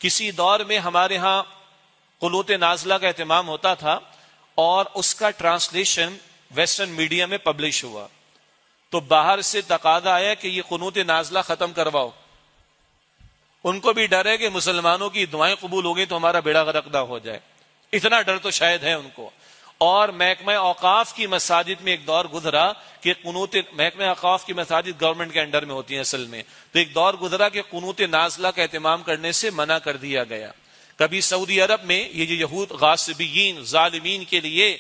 کسی دور میں ہمارے ہاں قنوت نازلہ کا اہتمام ہوتا تھا اور اس کا ٹرانسلیشن ویسٹرن میڈیا میں پبلش ہوا، تو باہر سے تقاضا آیا کہ یہ قنوت نازلہ ختم کرواؤ۔ ان کو بھی ڈر ہے کہ مسلمانوں کی دعائیں قبول ہو گئی تو ہمارا بیڑا غرق نہ ہو جائے، اتنا ڈر تو شاید ہے ان کو۔ اور محکمہ اوقاف کی مساجد میں ایک دور گزرا کہ قنوت، محکمہ اوقاف کی مساجد گورنمنٹ کے انڈر میں ہوتی ہیں اصل میں، تو ایک دور گزرا کہ قنوت نازلہ کا اہتمام کرنے سے منع کر دیا گیا۔ کبھی سعودی عرب میں یہ جو یہود غاصبین ظالمین کے لیے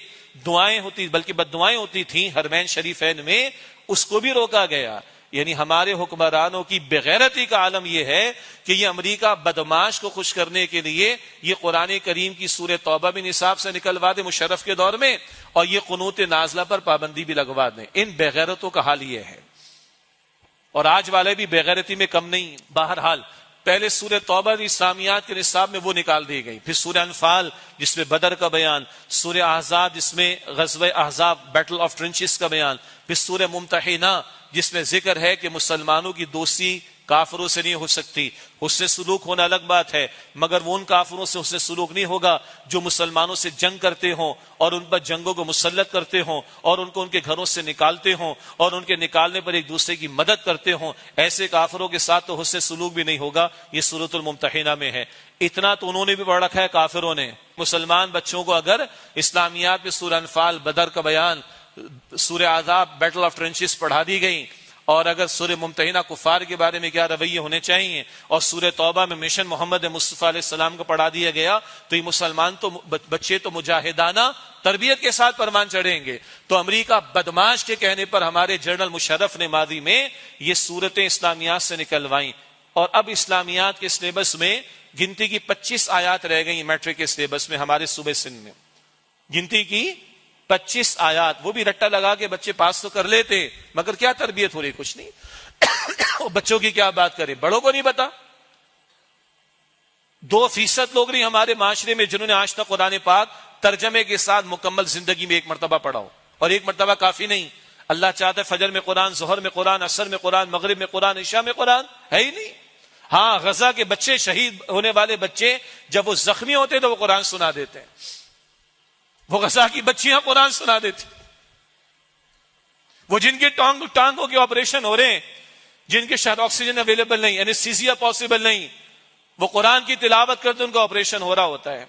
دعائیں ہوتی، بلکہ بد دعائیں ہوتی تھیں حرمین شریفین میں، اس کو بھی روکا گیا۔ یعنی ہمارے حکمرانوں کی بغیرتی کا عالم یہ ہے کہ یہ امریکہ بدماش کو خوش کرنے کے لیے یہ قرآن کریم کی سورہ توبہ بھی نصاب سے نکلوا دے مشرف کے دور میں، اور یہ قنوت نازلہ پر پابندی بھی لگوا دیں۔ ان بغیرتوں کا حال یہ ہے، اور آج والے بھی بغیرتی میں کم نہیں۔ بہرحال پہلے سورہ توبہ اسلامیات کے نصاب میں وہ نکال دی گئی، پھر سورہ انفال جس میں بدر کا بیان، سورہ احزاب جس میں غزوہ احزاب بیٹل آف ٹرنچز کا بیان، پھر سورہ ممتحنہ جس میں ذکر ہے کہ مسلمانوں کی دوستی کافروں سے نہیں ہو سکتی، حسن سلوک ہونا الگ بات ہے، مگر وہ ان کافروں سے حسن سلوک نہیں ہوگا جو مسلمانوں سے جنگ کرتے ہوں اور ان پر جنگوں کو مسلط کرتے ہوں اور ان کو ان کے گھروں سے نکالتے ہوں اور ان کے نکالنے پر ایک دوسرے کی مدد کرتے ہوں، ایسے کافروں کے ساتھ تو حسن سلوک بھی نہیں ہوگا۔ یہ سورۃ الممتحنہ میں ہے۔ اتنا تو انہوں نے بھی پڑھ رکھا ہے کافروں نے۔ مسلمان بچوں کو اگر اسلامیات میں سورہ انفال، بدر کا بیان، سورہ احزاب بیٹل آف ٹرنچز پڑھا دی گئی، اور اگر سورہ ممتحنہ کفار کے بارے میں کیا رویے ہونے چاہیے، اور سورہ توبہ میں مشن محمد مصطفیٰ علیہ السلام کو پڑھا دیا گیا، تو یہ مسلمان تو بچے تو مجاہدانہ تربیت کے ساتھ پرمان چڑھیں گے۔ تو امریکہ بدماش کے کہنے پر ہمارے جنرل مشرف نے ماضی میں یہ صورتیں اسلامیات سے نکلوائیں، اور اب اسلامیات کے سلیبس میں گنتی کی 25 آیات رہ گئی میٹرک کے سلیبس میں ہمارے صوبے سندھ میں، گنتی کی 25 آیات، وہ بھی رٹا لگا کے بچے پاس تو کر لیتے، مگر کیا تربیت ہو رہی؟ کچھ نہیں۔ بچوں کی کیا بات کریں، بڑوں کو نہیں پتا۔ 2% لوگ نہیں ہمارے معاشرے میں جنہوں نے آج تک قرآن پاک ترجمے کے ساتھ مکمل زندگی میں ایک مرتبہ پڑھا ہو، اور ایک مرتبہ کافی نہیں۔ اللہ چاہتا ہے فجر میں قرآن، ظہر میں قرآن، عصر میں قرآن، مغرب میں قرآن، عشاء میں قرآن، ہے ہی نہیں۔ ہاں، غزہ کے بچے، شہید ہونے والے بچے جب وہ زخمی ہوتے تو وہ قرآن سنا دیتے ہیں، وہ غزہ کی بچیاں قرآن سنا دیتی، وہ جن کے ٹانگوں کے آپریشن ہو رہے ہیں، جن کے شاید آکسیجن اویلیبل نہیں، انیستھیسیا پاسبل نہیں، وہ قرآن کی تلاوت کرتے ان کا آپریشن ہو رہا ہوتا ہے۔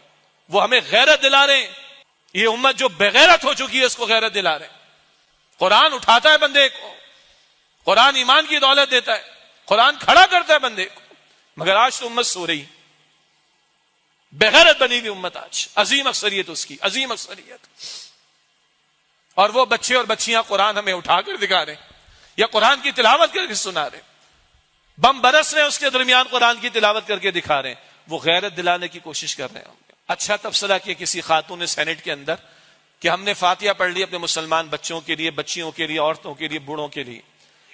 وہ ہمیں غیرت دلا رہے ہیں، یہ امت جو بغیرت ہو چکی ہے اس کو غیرت دلا رہے ہیں۔ قرآن اٹھاتا ہے بندے کو، قرآن ایمان کی دولت دیتا ہے، قرآن کھڑا کرتا ہے بندے کو، مگر آج تو امت سو رہی، بغیرت بنی ہوئی امت آج، عظیم اکثریت اس کی، عظیم اکثریت۔ اور وہ بچے اور بچیاں قرآن ہمیں اٹھا کر دکھا رہے ہیں یا قرآن کی تلاوت کر کے سنا رہے ہیں، بم برس رہے ہیں اس کے درمیان قرآن کی تلاوت کر کے دکھا رہے ہیں، وہ غیرت دلانے کی کوشش کر رہے ہیں۔ اچھا تبصرہ کیا کسی خاتون نے سینٹ کے اندر کہ ہم نے فاتحہ پڑھ لی اپنے مسلمان بچوں کے لیے، بچیوں کے لیے، عورتوں کے لیے، بوڑھوں کے لیے۔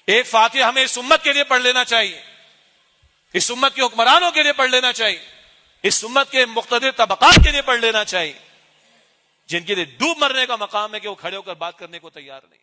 ایک فاتحہ ہمیں اس امت کے لیے پڑھ لینا چاہیے، اس امت کے حکمرانوں کے لیے پڑھ لینا چاہیے، اس امت کے مقتدر طبقات کے لیے پڑھ لینا چاہیے، جن کے لیے ڈوب مرنے کا مقام ہے کہ وہ کھڑے ہو کر بات کرنے کو تیار نہیں۔